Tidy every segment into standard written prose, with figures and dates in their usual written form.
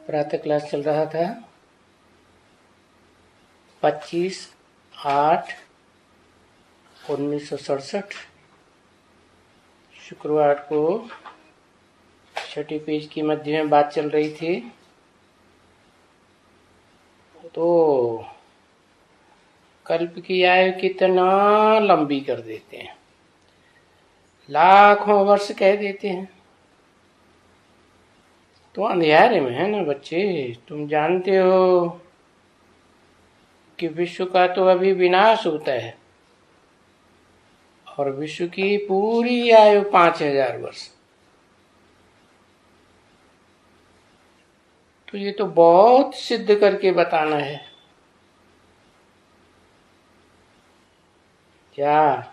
प्रातः क्लास चल रहा था 25/8/1967। शुक्रवार को छठी पेज की मध्य में बात चल रही थी। तो कल्प की आयु कितना लंबी कर देते हैं, लाखों वर्ष कह देते हैं। तो अंधेरे में है ना बच्चे, तुम जानते हो कि विश्व का तो अभी विनाश होता है और विश्व की पूरी आयु 5000 वर्ष। तो ये तो बहुत सिद्ध करके बताना है। क्या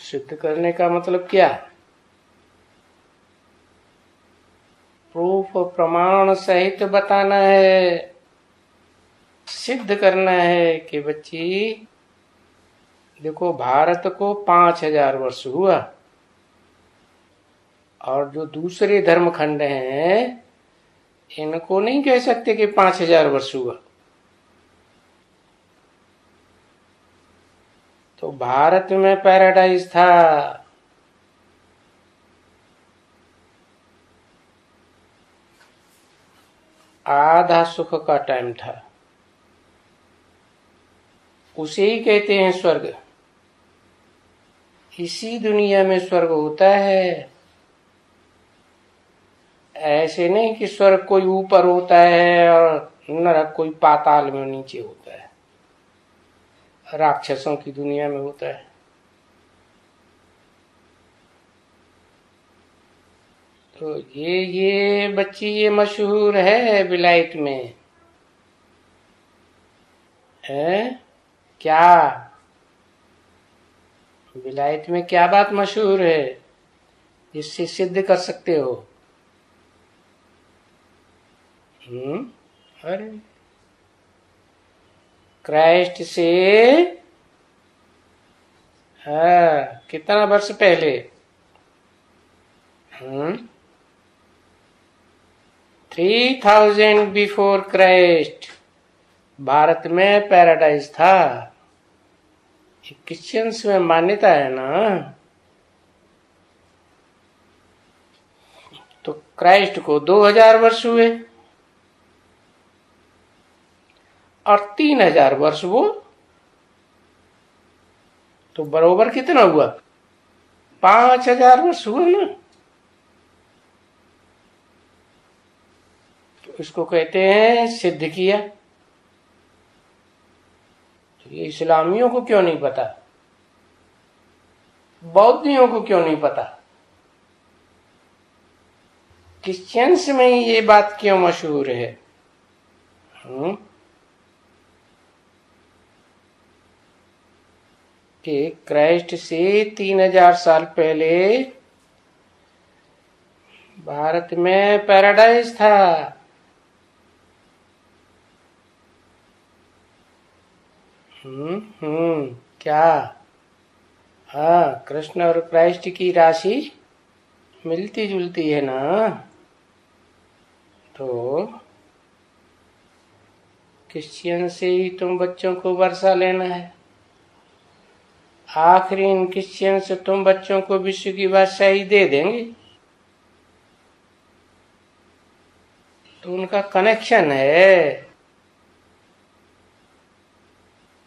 सिद्ध करने का मतलब क्या? प्रूफ प्रमाण सहित बताना है, सिद्ध करना है कि बच्ची देखो, भारत को 5000 वर्ष हुआ और जो दूसरे धर्मखंड हैं इनको नहीं कह सकते कि 5000 वर्ष हुआ। तो भारत में पैराडाइज था, आधा सुख का टाइम था, उसे ही कहते हैं स्वर्ग। इसी दुनिया में स्वर्ग होता है, ऐसे नहीं कि स्वर्ग कोई ऊपर होता है और नरक कोई पाताल में नीचे होता है, राक्षसों की दुनिया में होता है। तो ये बच्ची ये मशहूर है विलायत में है। क्या विलायत में क्या बात मशहूर है जिससे सिद्ध कर सकते हो? अरे क्राइस्ट से कितना वर्ष पहले? 3000 बिफोर क्राइस्ट भारत में पैराडाइज था। क्रिश्चियंस में मान्यता है ना। तो क्राइस्ट को 2000 वर्ष हुए और 3000 वर्ष वो, तो बरोबर कितना हुआ? 5000 वर्ष हुआ ना। तो इसको कहते हैं सिद्ध किया। तो ये इस्लामियों को क्यों नहीं पता, बौद्धियों को क्यों नहीं पता, क्रिश्चियंस में ये बात क्यों मशहूर है? कि क्राइस्ट से 3000 साल पहले भारत में पैराडाइज था। क्या? हाँ, कृष्ण और क्राइस्ट की राशि मिलती जुलती है ना। तो क्रिश्चियन से ही तुम बच्चों को वर्षा लेना है। आखिरी इन क्रिश्चियन से तुम बच्चों को विश्व की बादशाही दे देंगे। तो उनका कनेक्शन है।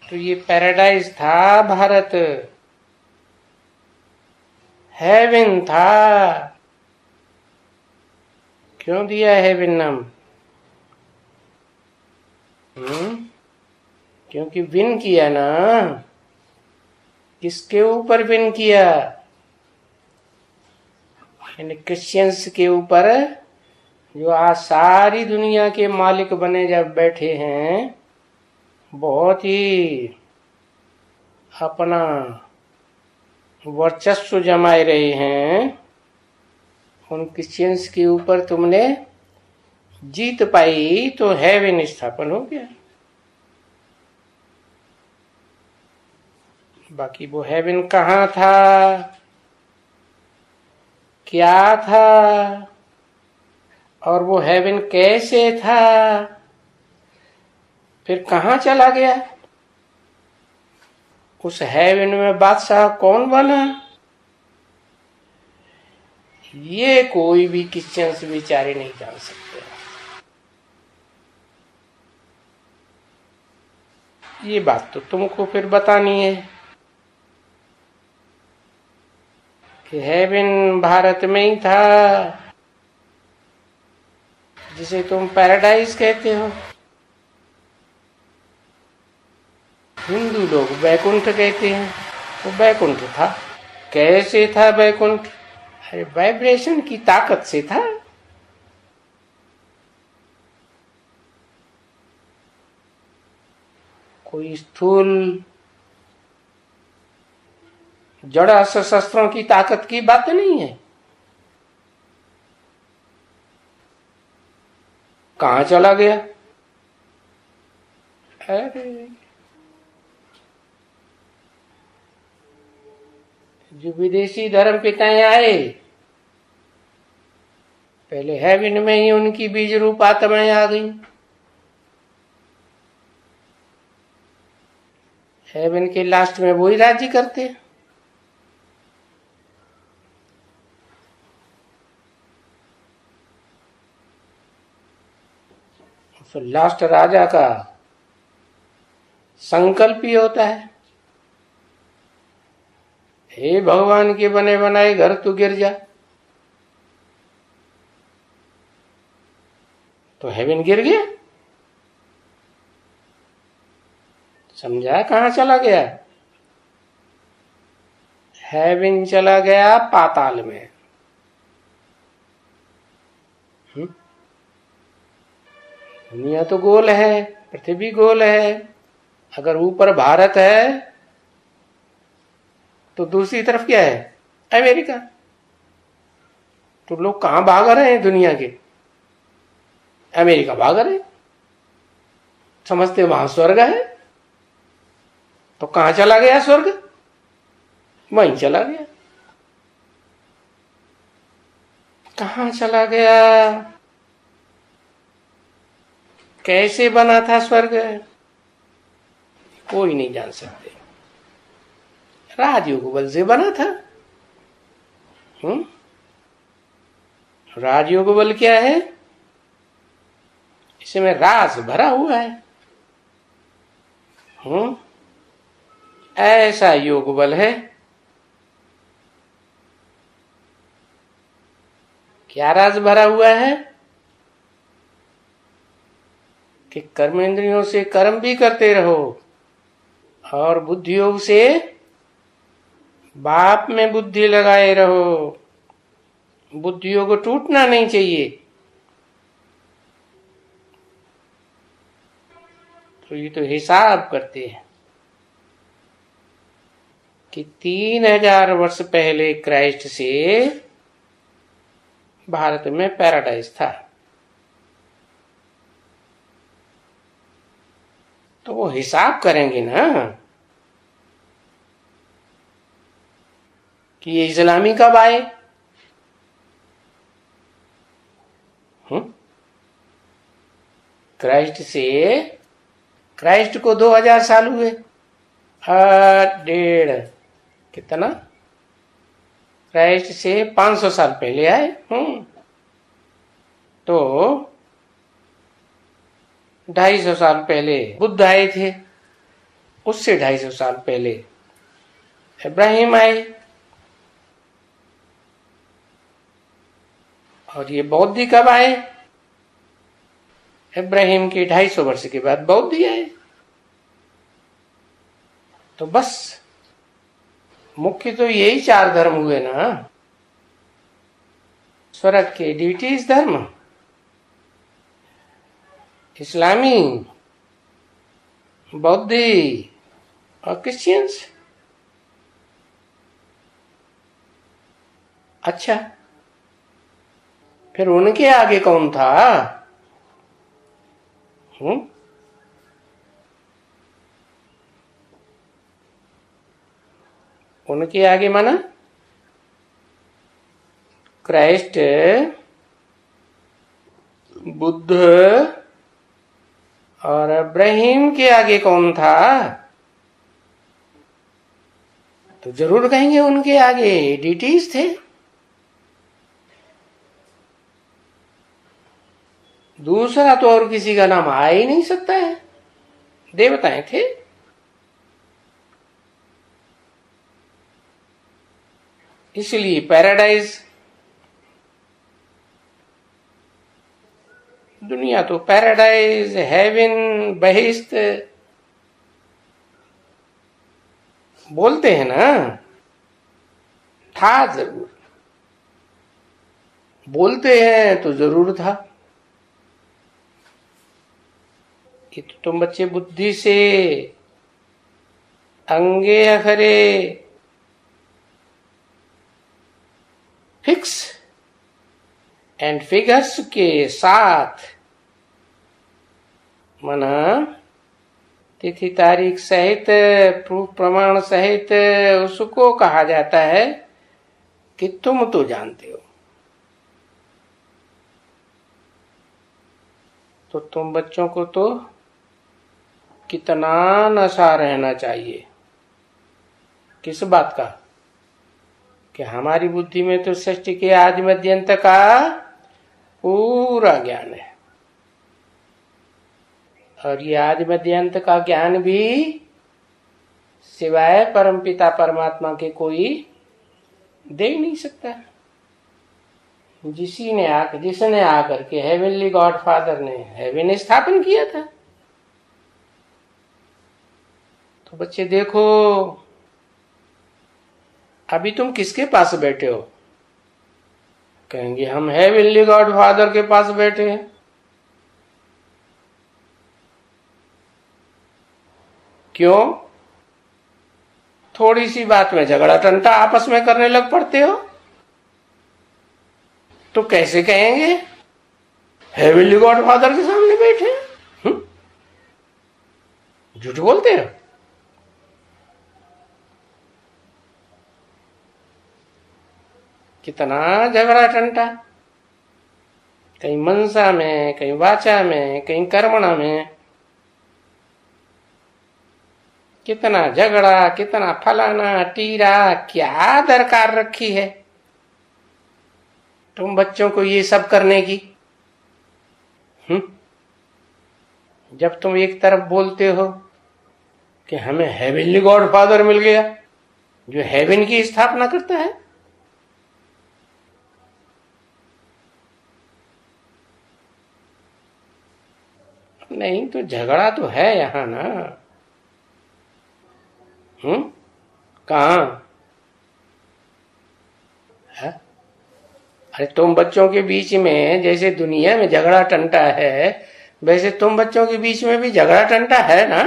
तो ये पैराडाइज था, भारत हेवन था। क्यों दिया हेवन नाम? क्योंकि विन किया ना। किसके ऊपर विन किया? क्रिश्चियंस के ऊपर, जो आज सारी दुनिया के मालिक बने जब बैठे हैं, बहुत ही अपना वर्चस्व जमाए रहे हैं, उन क्रिश्चियंस के ऊपर तुमने जीत पाई तो हेवन स्थापन हो गया। बाकी वो हेवन कहाँ था, क्या था और वो हेवन कैसे था, फिर कहां चला गया, उस हेवन में बादशाह कौन बना, ये कोई भी क्रिश्चियंस बेचारे नहीं जान सकते। ये बात तो तुमको फिर बतानी है कि हेवन भारत में ही था, जिसे तुम पैराडाइज कहते हो। हिंदू लोग बैकुंठ कहते हैं, तो बैकुंठ था। कैसे था बैकुंठ? अरे वाइब्रेशन की ताकत से था। कोई स्थूल जड़ अस्त्र शस्त्रों की ताकत की बात नहीं है। कहां चला गया? अरे जो विदेशी धर्म पिताएं आए, पहले हेवन में ही उनकी बीज रूप आत्माएं आ गई। हेवन के लास्ट में वही राज्य करते। तो लास्ट राजा का संकल्प ही होता है, हे भगवान के बने बनाए घर तू गिर जा। तो हेवन गिर गया। समझा कहां चला गया? हेवन चला गया पाताल में। दुनिया तो गोल है, पृथ्वी गोल है। अगर ऊपर भारत है तो दूसरी तरफ क्या है? अमेरिका। तो लोग कहां भाग रहे हैं दुनिया के? अमेरिका भाग रहे। समझते वहां स्वर्ग है, तो कहां चला गया स्वर्ग? वहीं चला गया। कहां चला गया? कैसे बना था स्वर्ग? कोई नहीं जान सकते। राजयोग बल से बना था। राजयोग बल क्या है? इसमें राज भरा हुआ है। ऐसा योग बल है। क्या राज भरा हुआ है? कि कर्म इंद्रियों से कर्म भी करते रहो और बुद्धि योग से बाप में बुद्धि लगाए रहो। बुद्धि योग टूटना नहीं चाहिए। तो ये तो हिसाब करते हैं कि 3000 वर्ष पहले क्राइस्ट से भारत में पैराडाइज था। तो वो हिसाब करेंगे ना कि ये इस्लामी कब आए। क्राइस्ट से, क्राइस्ट को 2000 साल हुए। 1.5 कितना? क्राइस्ट से 500 साल पहले आए। तो 250 साल पहले बुद्ध आए थे। उससे 250 साल पहले इब्राहिम आए। और ये बौद्ध कब आए? इब्राहिम के 250 वर्ष के बाद बौद्ध आए। तो बस मुख्य तो यही 4 धर्म हुए ना। स्वर्ग के ड्यूटीज धर्म, इस्लामी, बौद्धी और क्रिश्चियंस। अच्छा, फिर उनके आगे कौन था? उनके आगे माना क्राइस्ट बुद्ध और इब्राहिम के आगे कौन था? तो जरूर कहेंगे उनके आगे डीटीज थे। दूसरा तो और किसी का नाम आ ही नहीं सकता है, देवताएं थे। इसलिए पैराडाइज, दुनिया तो पैराडाइज, हेवन, बहिश्त बोलते हैं ना, था जरूर, बोलते हैं तो जरूर था। ये तो तुम बच्चे बुद्धि से अंगे अखरे फिक्स एंड फिगर्स के साथ, मना तिथि तारीख सहित, प्रूफ प्रमाण सहित उसको कहा जाता है कि तुम तो जानते हो। तो तुम बच्चों को तो कितना नशा रहना चाहिए, किस बात का? कि हमारी बुद्धि में तो सृष्टि के आदि मध्य अंत का पूरा ज्ञान है, और ये आदि मध्य अंत का ज्ञान भी सिवाय परमपिता परमात्मा के कोई दे ही नहीं सकता। जिसने आकर के हेवनली गॉड फादर ने हेवन स्थापन किया था। तो बच्चे देखो, अभी तुम किसके पास बैठे हो? कहेंगे हम हेवनली गॉड फादर के पास बैठे हैं। क्यों? थोड़ी सी बात में झगड़ा टंटा आपस में करने लग पड़ते हो। तो कैसे कहेंगे हेवनली गॉड फादर के सामने बैठे हैं? झूठ बोलते हो। कितना झगड़ा टंटा, कहीं मनसा में, कहीं वाचा में, कहीं कर्मणा में, कितना झगड़ा, कितना फलाना टीरा, क्या दरकार रखी है तुम बच्चों को ये सब करने की? जब तुम एक तरफ बोलते हो कि हमें हेवनली गॉड फादर मिल गया जो हेवन की स्थापना करता है, नहीं तो झगड़ा तो है यहां ना। कहां है? अरे तुम बच्चों के बीच में जैसे दुनिया में झगड़ा टंटा है, वैसे तुम बच्चों के बीच में भी झगड़ा टंटा है ना।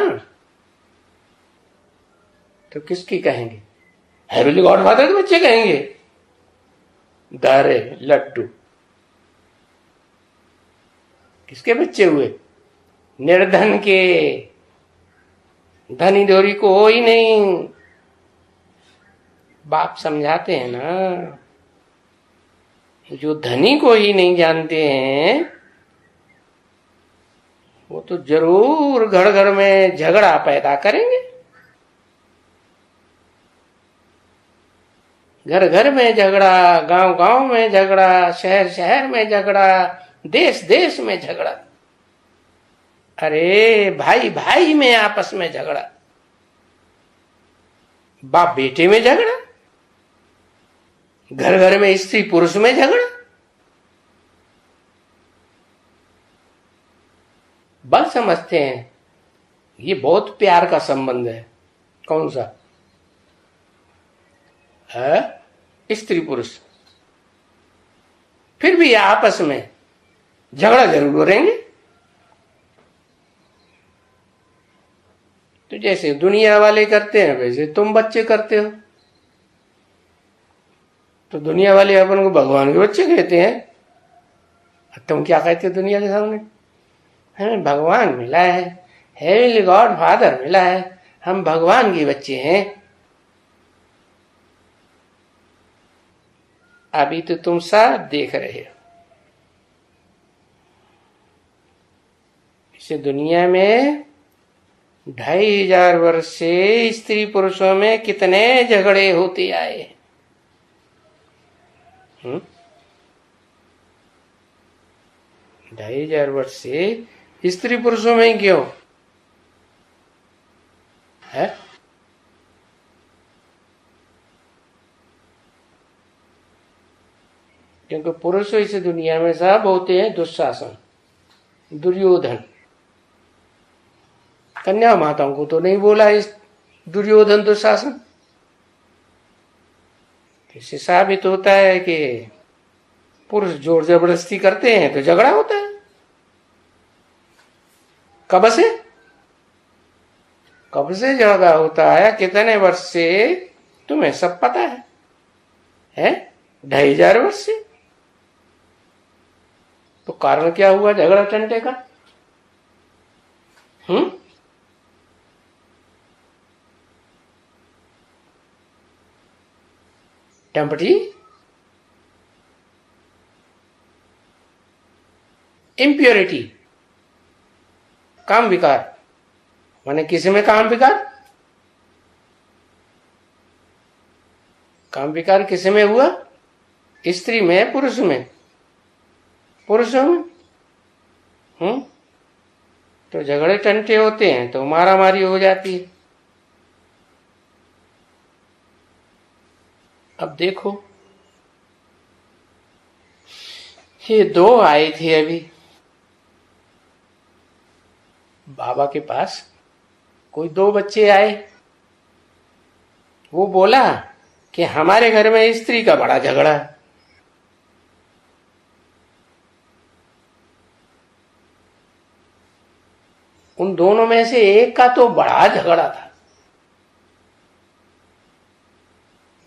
तो किसकी कहेंगे? हेवनली गॉड फादर के बच्चे कहेंगे? दारे लड्डू किसके बच्चे हुए? निर्धन के। धनी धोरी को हो ही नहीं। बाप समझाते हैं ना, जो धनी को ही नहीं जानते हैं वो तो जरूर घर घर में झगड़ा पैदा करेंगे। घर घर में झगड़ा, गांव गांव में झगड़ा, शहर शहर में झगड़ा, देश देश में झगड़ा। अरे भाई भाई में आपस में झगड़ा, बाप बेटे में झगड़ा, घर घर में स्त्री पुरुष में झगड़ा। बस समझते हैं ये बहुत प्यार का संबंध है। कौन सा है? स्त्री पुरुष। फिर भी आपस में झगड़ा जरूर करेंगे। तो जैसे दुनिया वाले करते हैं वैसे तुम बच्चे करते हो। तो दुनिया वाले अपन को भगवान के बच्चे कहते हैं। तुम क्या कहते हो दुनिया के सामने? हमें भगवान मिला है, हेवनली गॉड फादर मिला है, हम भगवान के बच्चे हैं। अभी तो तुम सब देख रहे हो। इस दुनिया में 2500 वर्ष से स्त्री पुरुषों में कितने झगड़े होते आए। 2500 वर्ष से स्त्री पुरुषों में ही क्यों है? क्योंकि पुरुष इस दुनिया में सब होते हैं दुशासन, दुर्योधन। कन्या माताओं को तो नहीं बोला इस दुर्योधन दुशासन। इससे साबित होता है कि पुरुष जोर जबरदस्ती करते हैं तो झगड़ा होता है। कब से झगड़ा होता है? कितने वर्ष से तुम्हें सब पता है? 2500 वर्ष से। तो कारण क्या हुआ झगड़ा टंटे का? टेम्पटी इम्प्योरिटी, काम विकार। माने किसी में काम विकार? काम विकार किसी में हुआ? स्त्री में, पुरुष में? पुरुषों में। तो झगड़े टंटे होते हैं तो मारा मारी हो जाती है। अब देखो, ये दो आए थे अभी बाबा के पास। कोई दो बच्चे आए। वो बोला कि हमारे घर में स्त्री का बड़ा झगड़ा है। उन दोनों में से एक का तो बड़ा झगड़ा था,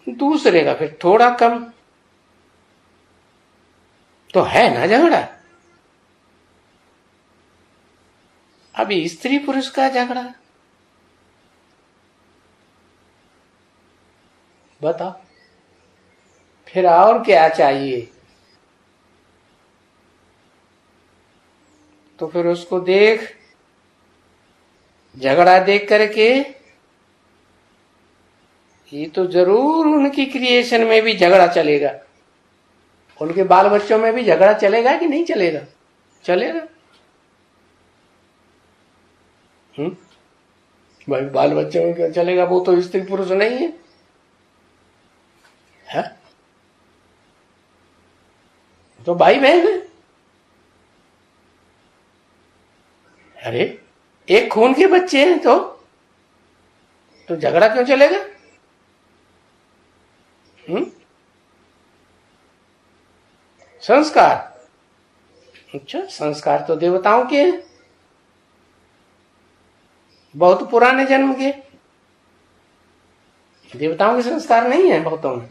दूसरे का फिर थोड़ा कम। तो है ना झगड़ा। अभी स्त्री पुरुष का झगड़ा, बताओ फिर और क्या चाहिए? तो फिर उसको देख, झगड़ा देख करके ये तो जरूर उनकी क्रिएशन में भी झगड़ा चलेगा। उनके बाल बच्चों में भी झगड़ा चलेगा कि नहीं चलेगा? चलेगा। भाई बाल बच्चों में क्या चलेगा? वो तो स्त्री पुरुष नहीं है, तो भाई बहन है। अरे एक खून के बच्चे हैं तो झगड़ा क्यों चलेगा? संस्कार, अच्छा संस्कार तो देवताओं के हैं, बहुत पुराने जन्म के। देवताओं के संस्कार नहीं है बहुतों में।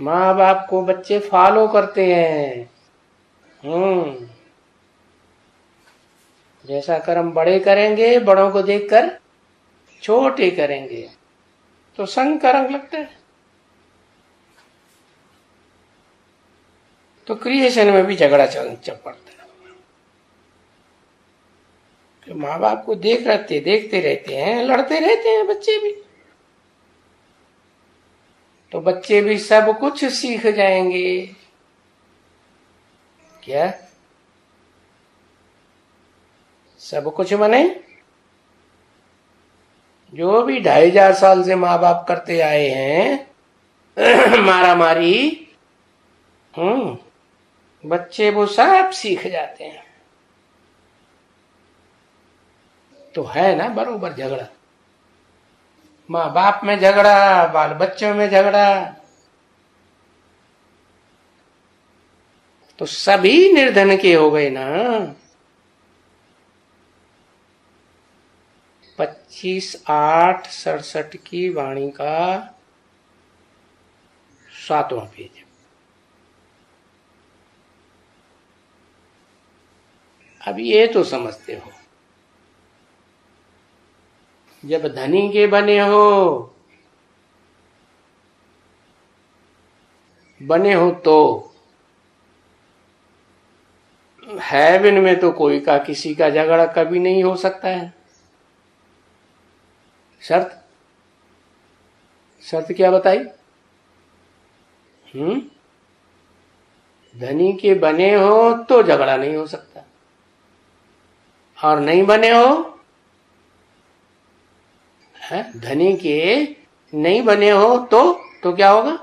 माँ बाप को बच्चे फॉलो करते हैं। जैसा कर्म बड़े करेंगे, बड़ों को देखकर छोटे करेंगे तो संग का रंग लगता है। तो क्रिएशन में भी झगड़ा चल पड़ता है। तो माँ बाप को देखते रहते हैं, लड़ते रहते हैं बच्चे भी। तो बच्चे भी सब कुछ सीख जाएंगे। क्या सब कुछ? माने जो भी 2500 साल से माँ बाप करते आए हैं मारा मारी, बच्चे वो सब सीख जाते हैं। तो है ना बरोबर झगड़ा। माँ बाप में झगड़ा, बाल बच्चों में झगड़ा, तो सभी निर्धन के हो गए ना। 25/8/67 की वाणी का 7वां पेज। अब ये तो समझते हो जब धनी के बने हो तो हेवन में तो कोई का किसी का झगड़ा कभी नहीं हो सकता है। शर्त क्या बताई? धनी के बने हो तो झगड़ा नहीं हो सकता, और नहीं बने हो है, धनी के नहीं बने हो तो क्या होगा?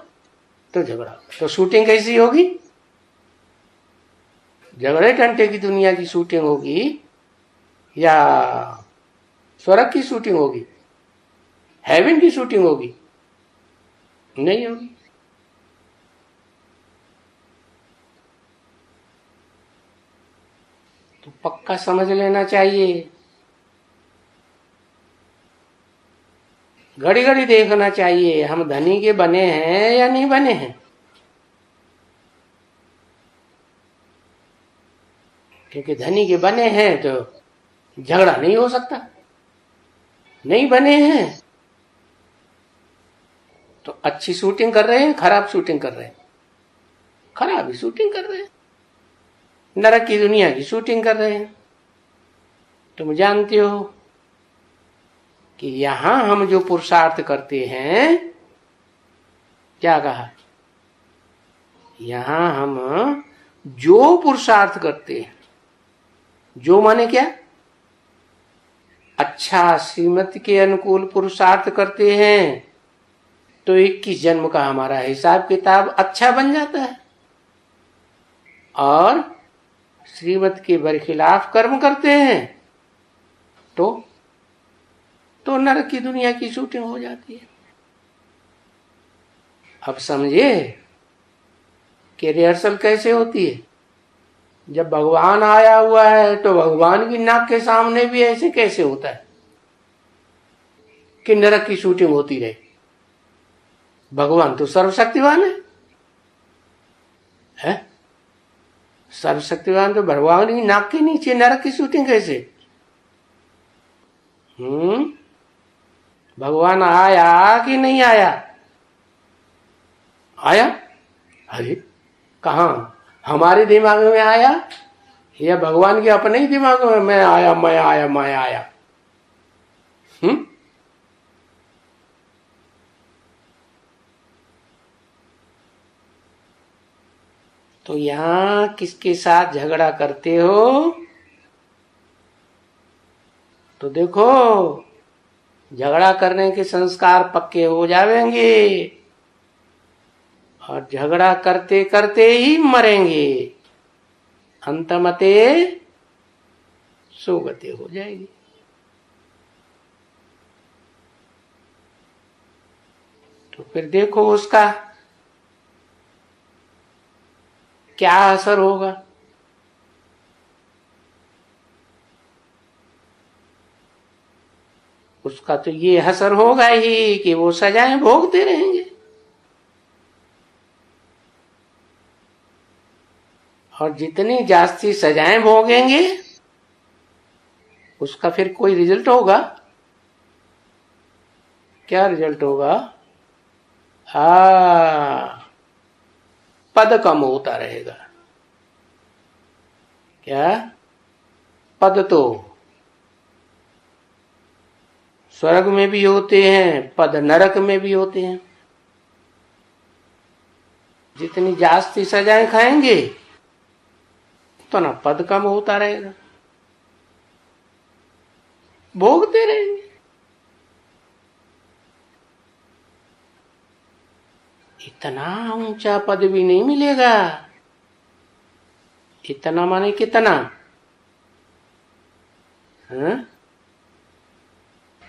तो झगड़ा। तो शूटिंग कैसी होगी? झगड़े टंटे की दुनिया की शूटिंग होगी या स्वर्ग की शूटिंग होगी? हेवन की शूटिंग होगी? नहीं होगी। तो पक्का समझ लेना चाहिए, घड़ी घड़ी देखना चाहिए हम धनी के बने हैं या नहीं बने हैं। क्योंकि धनी के बने हैं तो झगड़ा नहीं हो सकता, नहीं बने हैं तो अच्छी शूटिंग कर रहे हैं, खराब शूटिंग कर रहे हैं, खराब ही शूटिंग कर रहे हैं, नरक की दुनिया की शूटिंग कर रहे हैं। तुम जानते हो कि यहां हम जो पुरुषार्थ करते हैं, क्या कहा? यहां हम जो पुरुषार्थ करते हैं, जो माने क्या? अच्छा श्रीमती के अनुकूल पुरुषार्थ करते हैं तो 21 जन्म का हमारा हिसाब किताब अच्छा बन जाता है, और श्रीमत के बरखिलाफ कर्म करते हैं तो नरक की दुनिया की शूटिंग हो जाती है। अब समझे कि रिहर्सल कैसे होती है? जब भगवान आया हुआ है तो भगवान की नाक के सामने भी ऐसे कैसे होता है कि नरक की शूटिंग होती रहे? भगवान तो सर्वशक्तिवान है? सर्वशक्तिवान तो भगवान की नाक के नीचे नरक की शूटिंग कैसे? भगवान आया कि नहीं आया? आया। अरे कहा हमारे दिमाग में आया या भगवान के अपने ही दिमाग में मैं आया मैं आया मैं आया? तो यहां किसके साथ झगड़ा करते हो? तो देखो झगड़ा करने के संस्कार पक्के हो जाएंगे और झगड़ा करते करते ही मरेंगे, अंतमते सुगति हो जाएगी। तो फिर देखो उसका क्या असर होगा। उसका तो ये असर होगा ही कि वो सजाएं भोगते रहेंगे, और जितनी जास्ती सजाएं भोगेंगे उसका फिर कोई रिजल्ट होगा? क्या रिजल्ट होगा? पद कम होता रहेगा। क्या? पद तो स्वर्ग में भी होते हैं, पद नरक में भी होते हैं। जितनी जास्ती सजाएं खाएंगे तो ना पद कम होता रहेगा, भोगते रहेंगे। इतना ऊंचा पद भी नहीं मिलेगा। इतना माने कितना?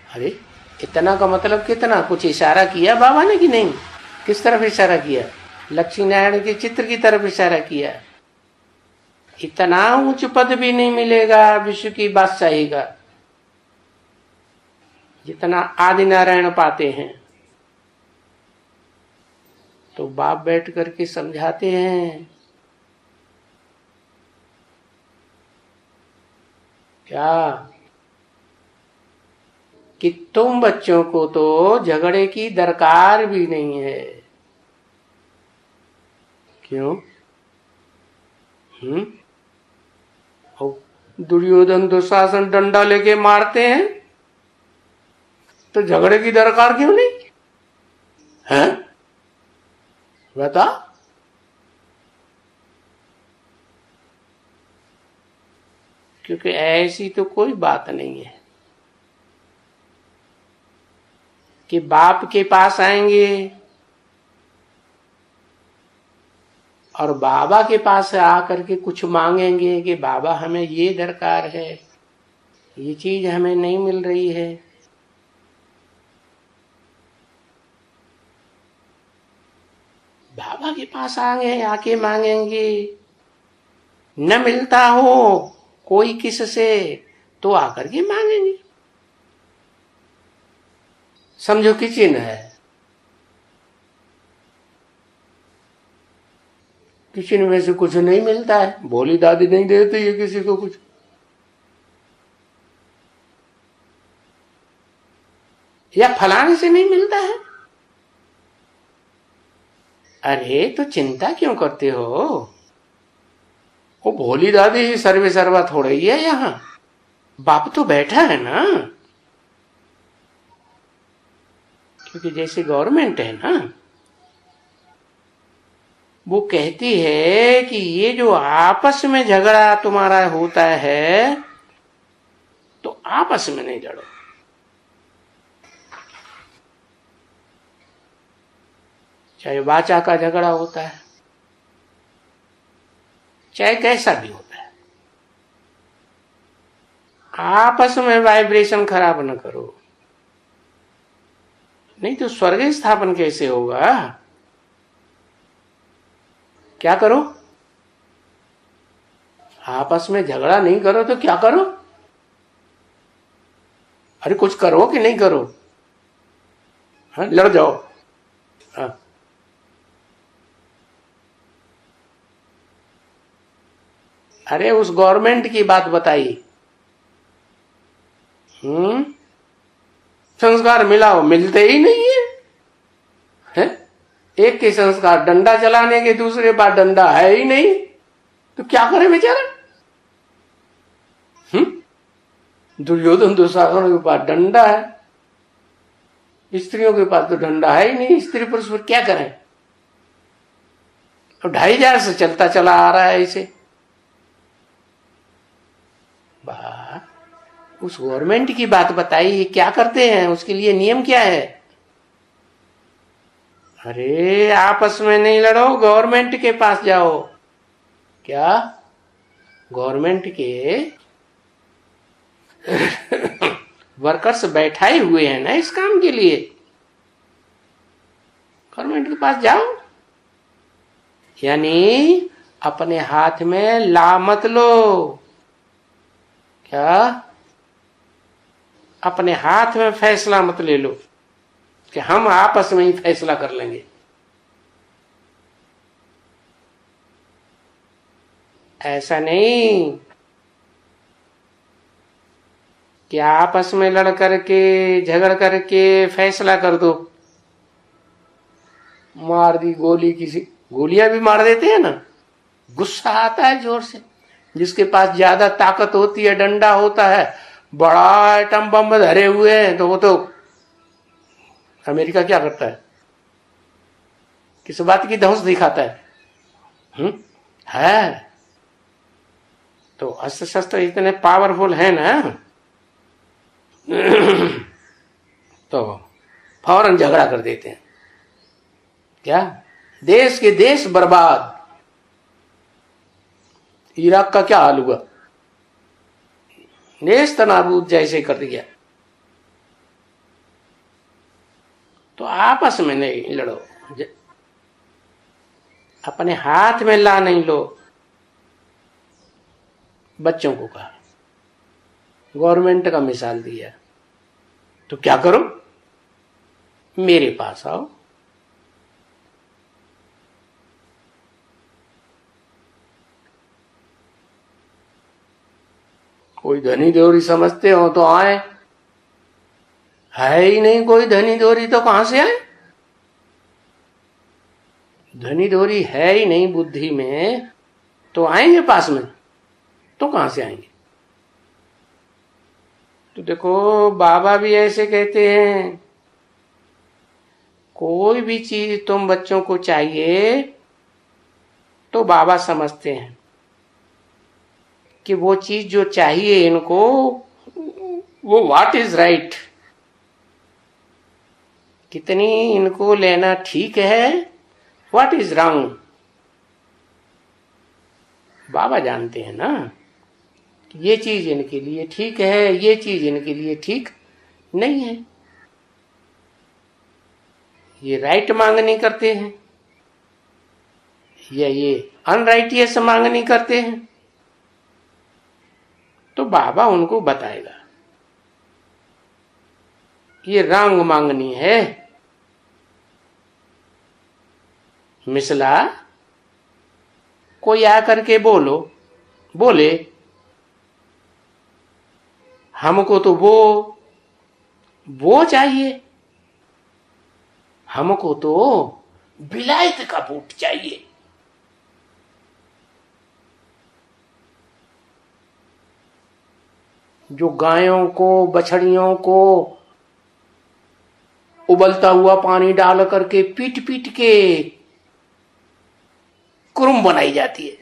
अरे इतना का मतलब कितना? कुछ इशारा किया बाबा ने कि नहीं? किस तरफ इशारा किया? लक्ष्मी नारायण के चित्र की तरफ इशारा किया। इतना उच्च पद भी नहीं मिलेगा विश्व की बादशाही का जितना आदि नारायण पाते हैं। तो बाप बैठ करके समझाते हैं, क्या कि तुम बच्चों को तो झगड़े की दरकार भी नहीं है। क्यों? और दुर्योधन दुशासन डंडा लेके मारते हैं, तो झगड़े की दरकार क्यों नहीं है? बता। क्योंकि ऐसी तो कोई बात नहीं है कि बाप के पास आएंगे और बाबा के पास आकर के कुछ मांगेंगे कि बाबा हमें ये दरकार है, ये चीज हमें नहीं मिल रही है। बाबा के पास आके मांगेंगे, न मिलता हो कोई किससे तो आकर के मांगेंगे। समझो किचन है, किचन में से कुछ नहीं मिलता है, भोली दादी नहीं देती है किसी को कुछ, या फलाने से नहीं मिलता है। अरे तो चिंता क्यों करते हो? वो भोली दादी ही सर्वे सर्वा थोड़ा ही है, यहाँ बाप तो बैठा है ना। क्योंकि जैसे गवर्नमेंट है ना, वो कहती है कि ये जो आपस में झगड़ा तुम्हारा होता है तो आपस में नहीं लड़ो, चाहे वाचा का झगड़ा होता है चाहे कैसा भी होता है, आपस में वाइब्रेशन खराब न करो, नहीं तो स्वर्ग स्थापन कैसे होगा? क्या करो? आपस में झगड़ा नहीं करो तो क्या करो? अरे कुछ करो कि नहीं करो? हाँ, लड़ जाओ। हाँ। अरे उस गवर्नमेंट की बात बताई। संस्कार मिलाओ, मिलते ही नहीं है? एक के संस्कार डंडा चलाने के, दूसरे पास डंडा है ही नहीं, तो क्या करे बेचारा? दुर्योधन दुशासन के पास डंडा है, स्त्रियों के पास तो डंडा है ही नहीं, स्त्री पुरुष पर क्या करें? तो 2500 से चलता चला आ रहा है इसे। उस गवर्नमेंट की बात बताइए, क्या करते हैं, उसके लिए नियम क्या है? अरे आपस में नहीं लड़ो, गवर्नमेंट के पास जाओ। क्या? गवर्नमेंट के वर्कर्स बैठाए हुए हैं ना इस काम के लिए, गवर्नमेंट के पास जाओ। यानी अपने हाथ में ला मत लो। क्या? अपने हाथ में फैसला मत ले लो कि हम आपस में ही फैसला कर लेंगे। ऐसा नहीं कि आपस में लड़ करके झगड़ करके फैसला कर दो। मार दी गोली, किसी गोलियां भी मार देते हैं ना, गुस्सा आता है जोर से। जिसके पास ज्यादा ताकत होती है, डंडा होता है, बड़ा आइटम बम धरे हुए हैं, तो वो तो अमेरिका क्या करता है, किस बात की धौंस दिखाता है? तो अस्त्र शस्त्र इतने पावरफुल है ना, तो फौरन झगड़ा कर देते हैं। क्या? देश के देश बर्बाद। इराक का क्या हाल हुआ? नेस्त नाबूद जैसे कर दिया। तो आपस में नहीं लड़ो, अपने हाथ में ला नहीं लो। बच्चों को कहा, गवर्नमेंट का मिसाल दिया, तो क्या करो? मेरे पास आओ। कोई धनी देवरी समझते हो तो आए, है ही नहीं कोई धनी दोरी, तो कहां से आए? धनी दोरी है ही नहीं बुद्धि में, तो आएंगे पास में? तो कहां से आएंगे? तो देखो बाबा भी ऐसे कहते हैं, कोई भी चीज तुम बच्चों को चाहिए तो बाबा समझते हैं कि वो चीज जो चाहिए इनको, वो व्हाट इज राइट, कितनी इनको लेना ठीक है, व्हाट इज रॉन्ग। बाबा जानते हैं ना कि ये चीज इनके लिए ठीक है, ये चीज इनके लिए ठीक नहीं है। ये राइट मांगनी करते हैं या ये अनराइटियस मांगनी करते हैं, तो बाबा उनको बताएगा ये रंग मांगनी है। मिसला कोई आकर के बोले हमको तो वो चाहिए, हमको तो विलायत का बूट चाहिए। जो गायों को बछड़ियों को उबलता हुआ पानी डाल करके पीट पीट के कुरुम बनाई जाती है,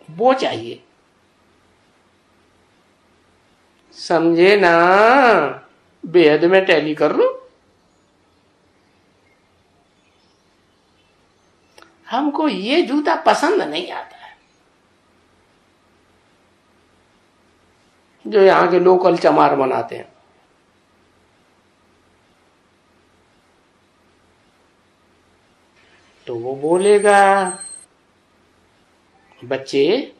वो चाहिए। समझे ना? बेहद में टैली कर लो। हमको ये जूता पसंद नहीं आता है, जो यहां के लोकल चमार बनाते हैं। तो वो बोलेगा बच्चे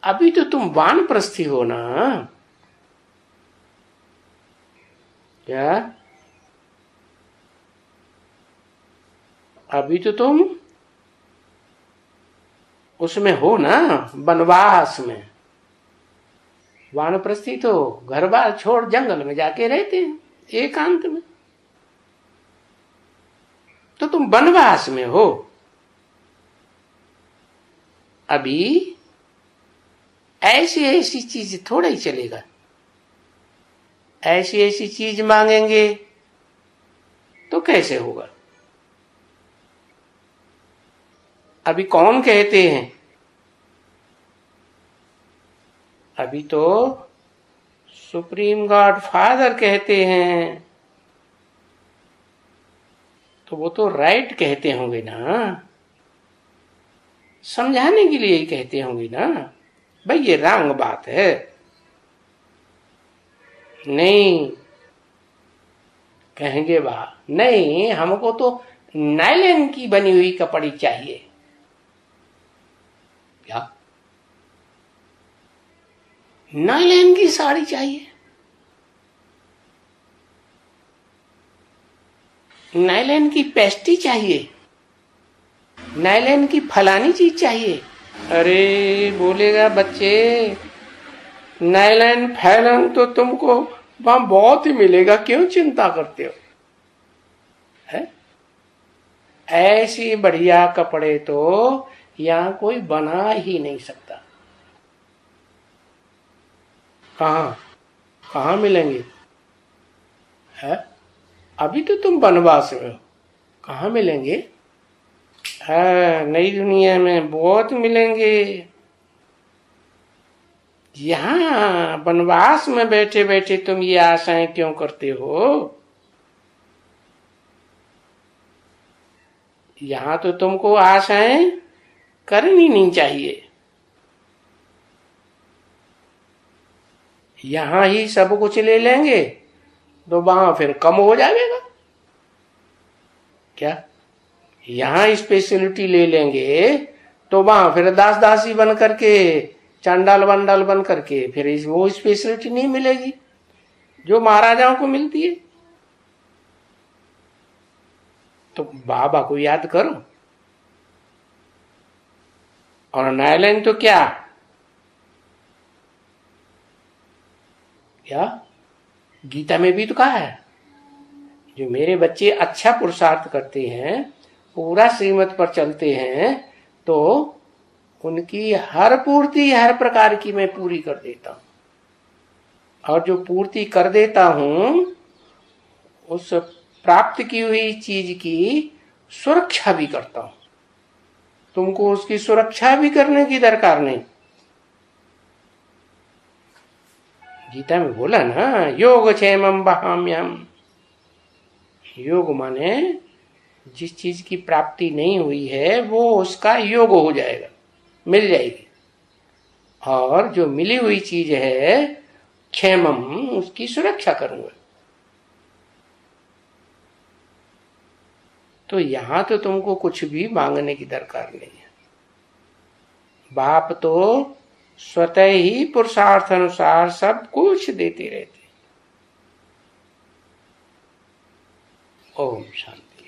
अभी तो तुम वानप्रस्थी हो ना, क्या अभी तो तुम उसमें हो ना, वनवास में। वानप्रस्थी तो घर बार छोड़ जंगल में जाके रहते हैं एकांत में, तो तुम वनवास में हो। अभी ऐसी ऐसी चीज थोड़ा ही चलेगा, ऐसी ऐसी चीज मांगेंगे तो कैसे होगा? अभी कौन कहते हैं? अभी तो सुप्रीम गॉड फादर कहते हैं, तो वो तो राइट कहते होंगे ना, समझाने के लिए ही कहते होंगे ना भाई ये रंग बात है। नहीं कहेंगे वाह नहीं, हमको तो नायलॉन की बनी हुई कपड़ी चाहिए। क्या नायलॉन की साड़ी चाहिए? नायलॉन की पेस्टी चाहिए, नायलॉन की फलानी चीज चाहिए। अरे बोलेगा बच्चे नायलॉन फैलन तो तुमको वहां बहुत ही मिलेगा, क्यों चिंता करते हो? है ऐसी बढ़िया कपड़े तो यहां कोई बना ही नहीं सकता। कहां कहां मिलेंगे? है अभी तो तुम वनवास में हो, कहां मिलेंगे? हाँ नई दुनिया में बहुत मिलेंगे। यहां वनवास में बैठे बैठे तुम ये आशाएं क्यों करते हो? यहां तो तुमको आशाएं करनी नहीं चाहिए, यहां ही सब कुछ ले लेंगे तो वहां फिर कम हो जाएगा। क्या यहां स्पेशलिटी ले लेंगे तो वहां फिर दास दासी बन करके, चांडाल वंडाल बन करके फिर वो स्पेशलिटी नहीं मिलेगी जो महाराजाओं को मिलती है। तो बाबा को याद करो। और नायलॉन तो क्या या गीता में भी तो कहा है, जो मेरे बच्चे अच्छा पुरुषार्थ करते हैं, पूरा श्रीमत पर चलते हैं, तो उनकी हर पूर्ति हर प्रकार की मैं पूरी कर देता हूं। और जो पूर्ति कर देता हूं, उस प्राप्त की हुई चीज की सुरक्षा भी करता हूं। तुमको उसकी सुरक्षा भी करने की दरकार नहीं। गीता में बोला ना, योग क्षेमम वहाम्यहम्। योग माने जिस चीज की प्राप्ति नहीं हुई है वो उसका योग हो जाएगा, मिल जाएगी। और जो मिली हुई चीज है क्षेमम, उसकी सुरक्षा करूंगा। तो यहां तो तुमको कुछ भी मांगने की दरकार नहीं है। बाप तो स्वतः ही पुरुषार्थ अनुसार सब कुछ देते रहते। ओम शांति।